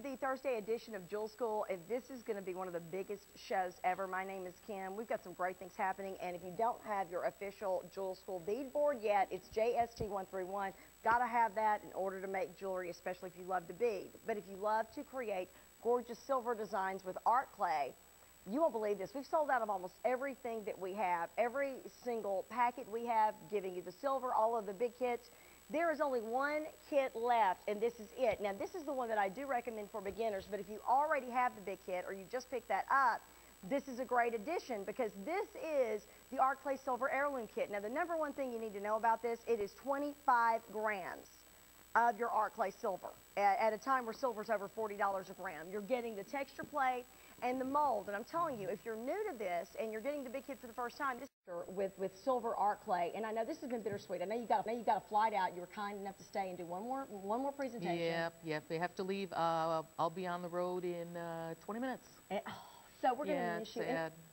the Thursday edition of Jewel School, and this is going to be one of the biggest shows ever. My name is Kim. We've got some great things happening, and if you don't have your official Jewel School bead board yet, it's JST131. Got to have that in order to make jewelry, especially if you love to bead. But if you love to create gorgeous silver designs with art clay, you won't believe this. We've sold out of almost everything that we have. Every single packet we have, giving you the silver, all of the big kits. There is only one kit left, and this is it. Now, this is the one that I do recommend for beginners, but if you already have the big kit or you just picked that up, this is a great addition because this is the Art Clay Silver Heirloom Kit. Now, the number one thing you need to know about this, it is 25 grams of your Art Clay silver. At a time where silver's over $40 a gram, you're getting the texture plate and the mold. And I'm telling you, if you're new to this and you're getting the big kit for the first time, this is with silver art clay. And I know this has been bittersweet. I know you got a flight out. You were kind enough to stay and do one more presentation. Yep. They have to leave. I'll be on the road in 20 minutes. So we're going to miss you.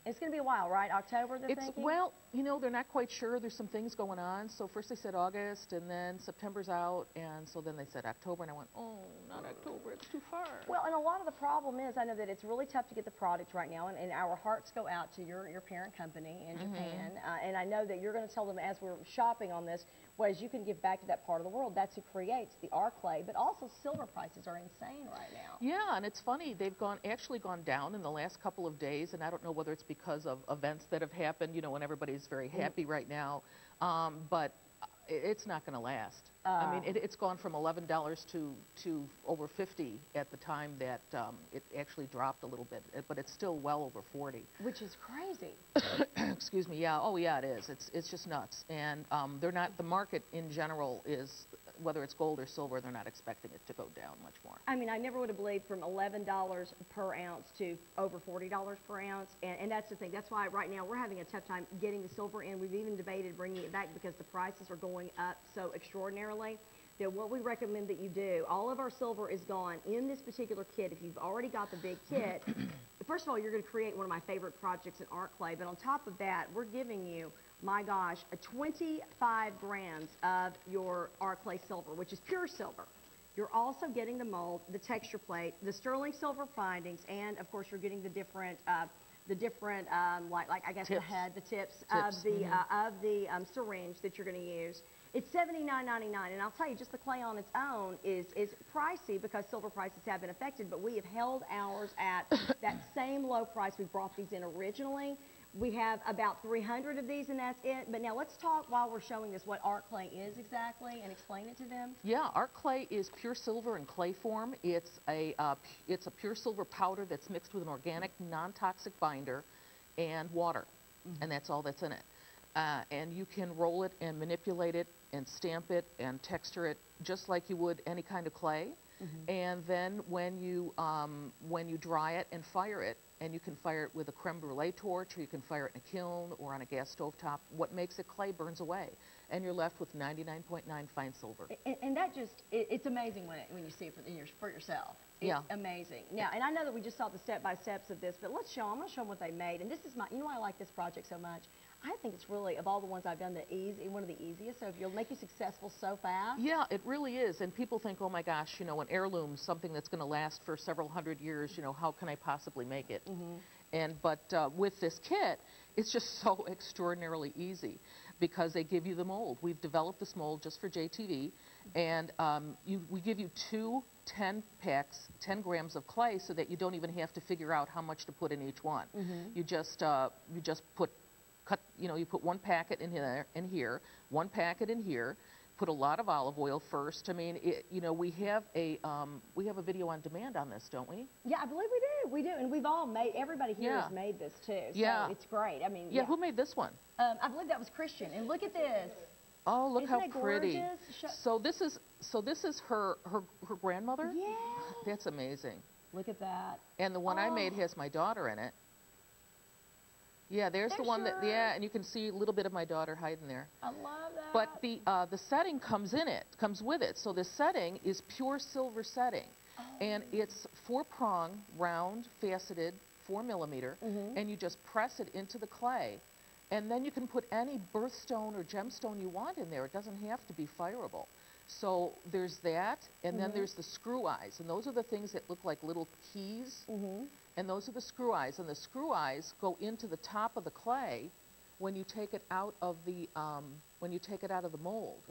It's going to be a while, right? October, they're thinking? Well, you know, they're not quite sure. There's some things going on. So first they said August, and then September's out, and so then they said October, and I went, oh, not October, it's too far. Well, and a lot of the problem is, I know that it's really tough to get the product right now, and our hearts go out to your parent company in Japan, and I know that you're going to tell them as we're shopping on this, ways you can give back to that part of the world. That's who creates the art clay, but also silver prices are insane right now. Yeah, and it's funny, they've actually gone down in the last couple of days, and I don't know whether it's because of events that have happened, you know, when everybody's very happy right now, but it's not going to last. I mean, it's gone from $11 to over $50 at the time that it actually dropped a little bit, but it's still well over $40. Which is crazy. Excuse me. Yeah. Oh, yeah. It is. It's just nuts. And they're not. The market in general is, whether it's gold or silver, they're not expecting it to go down much more. I mean, I never would have believed from $11 per ounce to over $40 per ounce, and that's the thing. That's why right now we're having a tough time getting the silver in. We've even debated bringing it back because the prices are going up so extraordinarily that what we recommend that you do, all of our silver is gone in this particular kit. If you've already got the big kit, first of all, you're going to create one of my favorite projects in art clay, but on top of that, we're giving you, my gosh, 25 grams of your art clay silver, which is pure silver. You're also getting the mold, the texture plate, the sterling silver findings, and of course you're getting the different like I guess tips. the head, the tips. Of the syringe that you're going to use. It's $79.99, and I'll tell you, just the clay on its own is pricey because silver prices have been affected, but we have held ours at that same low price we brought these in originally. We have about 300 of these, and that's it. But now let's talk, while we're showing this, what art clay is exactly and explain it to them. Yeah, art clay is pure silver in clay form. It's a pure silver powder that's mixed with an organic, non-toxic binder and water, and that's all that's in it. And you can roll it and manipulate it and stamp it and texture it just like you would any kind of clay. And then when you dry it and fire it, and you can fire it with a creme brulee torch, or you can fire it in a kiln or on a gas stove top, what makes it clay burns away, and you're left with 99.9 fine silver. And that just, it's amazing when you see it for yourself. It's amazing. Now, and I know that we just saw the step-by-steps of this, but let's show them. I'm going to show them what they made. And this is you know why I like this project so much? I think it's really, of all the ones I've done, one of the easiest. So if you'll make you successful so fast. Yeah, it really is. And people think, oh my gosh, you know, an heirloom, something that's going to last for several hundred years, you know, how can I possibly make it? But with this kit, it's just so extraordinarily easy because they give you the mold. We've developed this mold just for JTV, and we give you 2 10 packs, 10 grams of clay, so that you don't even have to figure out how much to put in each one. You just you put 1 packet in here, 1 packet in here, put a lot of olive oil first. I mean, you know, we have a video on demand on this, don't we? Yeah, I believe we do, and we've all made, everybody here has made this too, so it's great. I mean, who made this one? I believe that was Christian, and look at this. Oh, look how pretty. Gorgeous? So this is her grandmother? Yeah. That's amazing. Look at that. And the one I made has my daughter in it. Yeah, there's the one that, and you can see a little bit of my daughter hiding there. I love that. But the setting comes with it. So the setting is pure silver setting. And it's 4-prong, round, faceted, 4 millimeter, and you just press it into the clay. And then you can put any birthstone or gemstone you want in there. It doesn't have to be fireable. So there's that, and then there's the screw eyes, and those are the things that look like little keys, and those are the screw eyes, and the screw eyes go into the top of the clay when you take it out of the mold.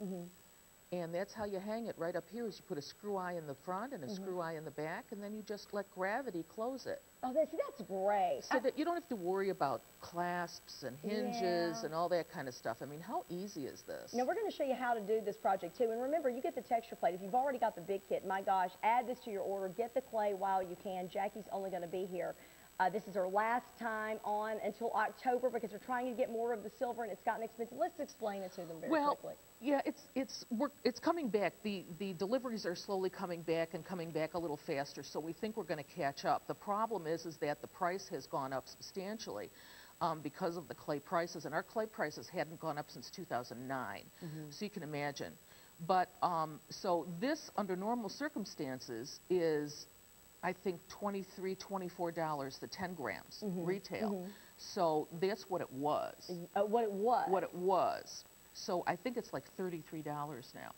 And that's how you hang it right up here, is you put a screw eye in the front and a screw eye in the back, and then you just let gravity close it. Oh, that's great. So that you don't have to worry about clasps and hinges and all that kind of stuff. I mean, how easy is this? Now, we're going to show you how to do this project, too. And remember, you get the texture plate. If you've already got the big kit, my gosh, add this to your order. Get the clay while you can. Jackie's only going to be here. This is our last time on until October because we're trying to get more of the silver and it's gotten expensive. Let's explain it to them very quickly. Yeah, it's coming back. The deliveries are slowly coming back and coming back a little faster, so we think we're going to catch up. The problem is that the price has gone up substantially because of the clay prices, and our clay prices hadn't gone up since 2009, so you can imagine. But so this, under normal circumstances, is I think $23, $24, the 10 grams retail. So that's what it was. What it was? What it was. So I think it's like $33 now.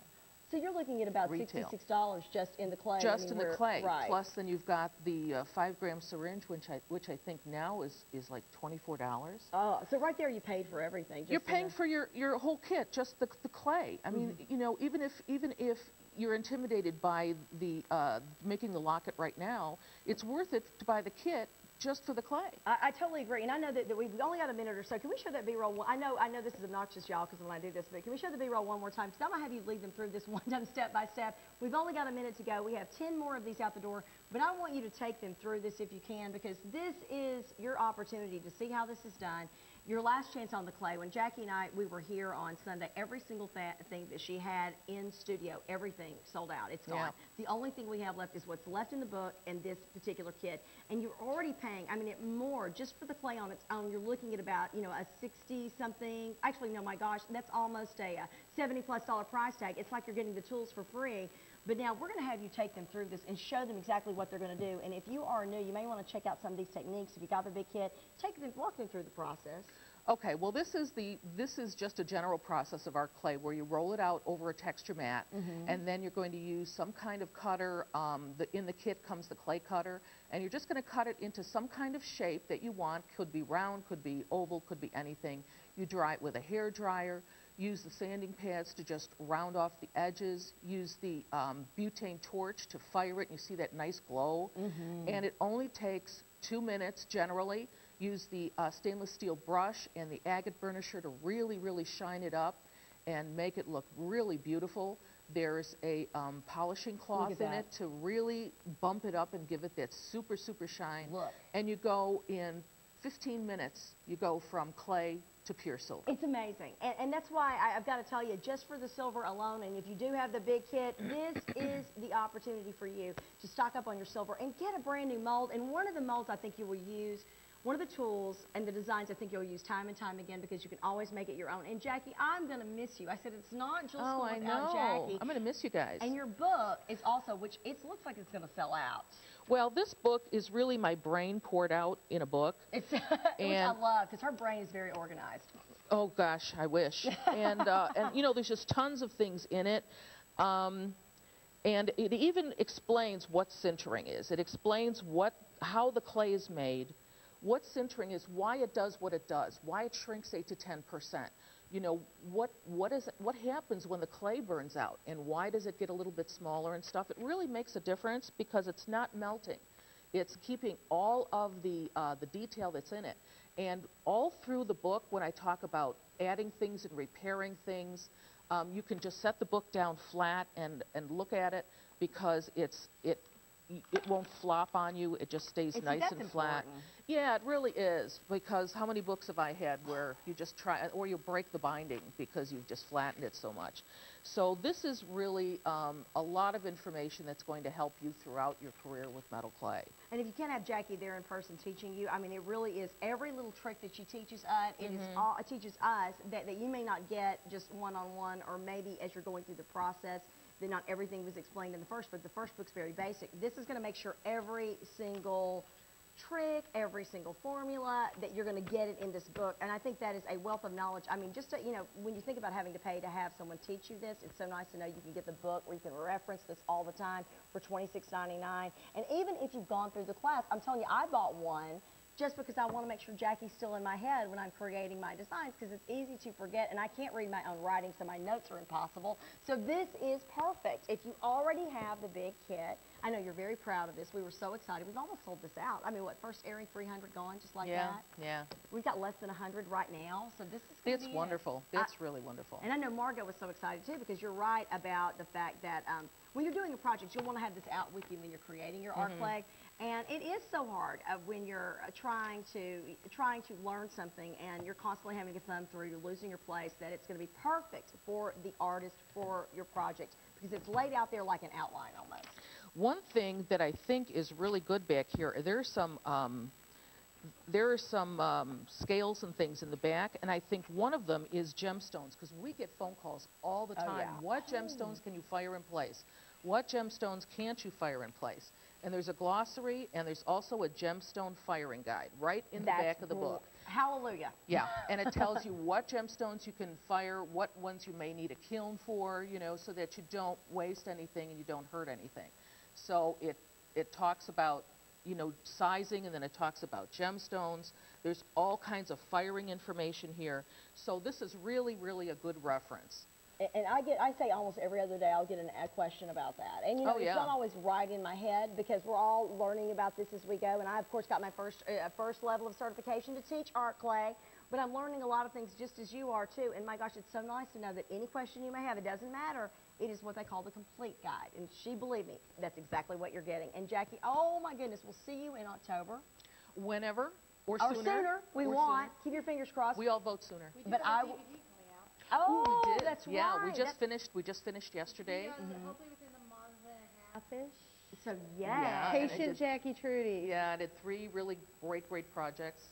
So you're looking at about retail. $66 just in the clay. Just in the clay. Right. Plus then you've got the 5-gram syringe, which I think now is like $24. Oh, so right there you paid for everything. You're paying for your whole kit, just the clay. I mean, you know, even if you're intimidated by the making the locket right now, it's worth it to buy the kit just for the clay. I totally agree, and I know that we've only got a minute or so. Can we show that B-roll? I know this is obnoxious, y'all, because when I do this, but can we show the B-roll one more time? Because I'm going to have you lead them through this one time, step by step. We've only got a minute to go. We have 10 more of these out the door, but I want you to take them through this if you can, because this is your opportunity to see how this is done. Your last chance on the clay. When Jackie and I, we were here on Sunday, every single thing that she had in studio, everything sold out. It's gone. The only thing we have left is what's left in the book and this particular kit. And you're already paying, I mean, more just for the clay on its own. You're looking at about, you know, a 60-something, actually, no, my gosh, that's almost a $70+ price tag. It's like you're getting the tools for free. But now we're going to have you take them through this and show them exactly what they're going to do. And if you are new, you may want to check out some of these techniques. If you got the big kit, walk them through the process. Okay, well this is just a general process of our clay where you roll it out over a texture mat, and then you're going to use some kind of cutter. In the kit comes the clay cutter, and you're just going to cut it into some kind of shape that you want. Could be round, could be oval, could be anything. You dry it with a hair dryer. Use the sanding pads to just round off the edges. Use the butane torch to fire it, and you see that nice glow. And it only takes 2 minutes generally. Use the stainless steel brush and the agate burnisher to really, really shine it up and make it look really beautiful. There's a polishing cloth in it to really bump it up and give it that super, super shine. Look. And you go in 15 minutes, you go from clay to pure silver. It's amazing. And that's why I've got to tell you, just for the silver alone, and if you do have the big kit, this is the opportunity for you to stock up on your silver and get a brand new mold. And one of the molds I think you will use, one of the tools and the designs I think you'll use time and time again, because you can always make it your own. And Jackie, I'm going to miss you. I said it's not just without Jackie. I'm going to miss you guys. And your book is also, which it looks like it's going to sell out. Well, this book is really my brain poured out in a book. It's which I love, because her brain is very organized. Oh gosh, I wish. And you know, there's just tons of things in it. And it even explains what sintering is. It explains how the clay is made. What sintering is, why it does what it does, why it shrinks 8 to 10%. You know, what happens when the clay burns out, and why does it get a little bit smaller and stuff. It really makes a difference because it's not melting. It's keeping all of the detail that's in it. And all through the book, when I talk about adding things and repairing things, you can just set the book down flat and look at it, because it won't flop on you. It just stays nice and flat. Yeah, it really is, because how many books have I had where you just try, or you break the binding because you've just flattened it so much. So this is really a lot of information that's going to help you throughout your career with metal clay. And if you can't have Jackie there in person teaching you, I mean, it really is every little trick that she teaches us. It teaches us that you may not get just one-on-one, or maybe as you're going through the process, that not everything was explained in the first book. The first book's very basic. This is going to make sure every single trick, every single formula, that you're going to get it in this book. And I think that is a wealth of knowledge. I mean, just to, you know, when you think about having to pay to have someone teach you this, it's so nice to know you can get the book where you can reference this all the time for $26.99. And even if you've gone through the class, I'm telling you, I bought one just because I want to make sure Jackie's still in my head when I'm creating my designs, because it's easy to forget, and I can't read my own writing, so my notes are impossible. So this is perfect. If you already have the big kit, I know you're very proud of this. We were so excited. We've almost sold this out. I mean, what, first airing 300 gone, just like that? Yeah. We've got less than 100 right now, so this is gonna It's be wonderful. It's really wonderful. And I know Margot was so excited too, because you're right about the fact that when you're doing a project, you'll want to have this out with you when you're creating your art play. And it is so hard when you're trying to learn something and you're constantly having to thumb through, you're losing your place, that it's going to be perfect for the artist, for your project, because it's laid out there like an outline almost. One thing that I think is really good back here, there are some scales and things in the back, and I think one of them is gemstones, because we get phone calls all the time. What gemstones can you fire in place? What gemstones can't you fire in place? And there's a glossary, and there's also a gemstone firing guide right in the back of the book. Hallelujah. Yeah, and it tells you what gemstones you can fire, what ones you may need a kiln for, you know, so that you don't waste anything and you don't hurt anything. So it talks about, you know, sizing, and then it talks about gemstones. There's all kinds of firing information here. So this is really, really a good reference. And I say almost every other day I'll get a question about that. And you know, it's not always right in my head, because we're all learning about this as we go. And I, of course, got my first level of certification to teach art clay. But I'm learning a lot of things just as you are too. And my gosh, it's so nice to know that any question you may have, it doesn't matter. It is what they call the complete guide. And believe me, that's exactly what you're getting. And Jackie, oh my goodness, we'll see you in October. Whenever or sooner. Or sooner. Sooner. Keep your fingers crossed. We all vote sooner. We do have a DVD coming out. Oh, we did. that's right. Yeah, we just finished yesterday. Hopefully within a month and a half-ish. So Yeah, Patient Jackie Truty. Yeah, I did 3 really great projects.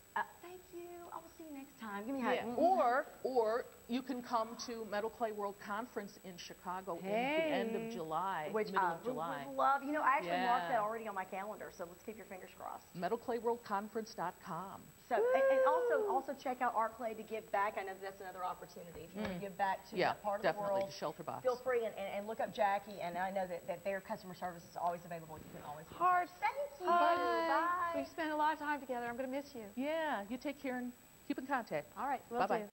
thank you. I will see you next time. Give me a hug. Yeah. Or you can come to Metal Clay World Conference in Chicago in the end of July, Which middle I of July. would love. You know, I actually marked that Yeah. already on my calendar, so let's keep your fingers crossed. MetalClayWorldConference.com. So, and also check out Art Clay to give back. I know that's another opportunity. If you want to give back to that part of the definitely, world, to Shelter Box. feel free and look up Jackie, and I know that their customer service is always available. You can always Hearts. Thank you. Bye. Bye. We've spent a lot of time together. I'm going to miss you. Yeah, you take care and keep in contact. All right. Will Bye-bye. do.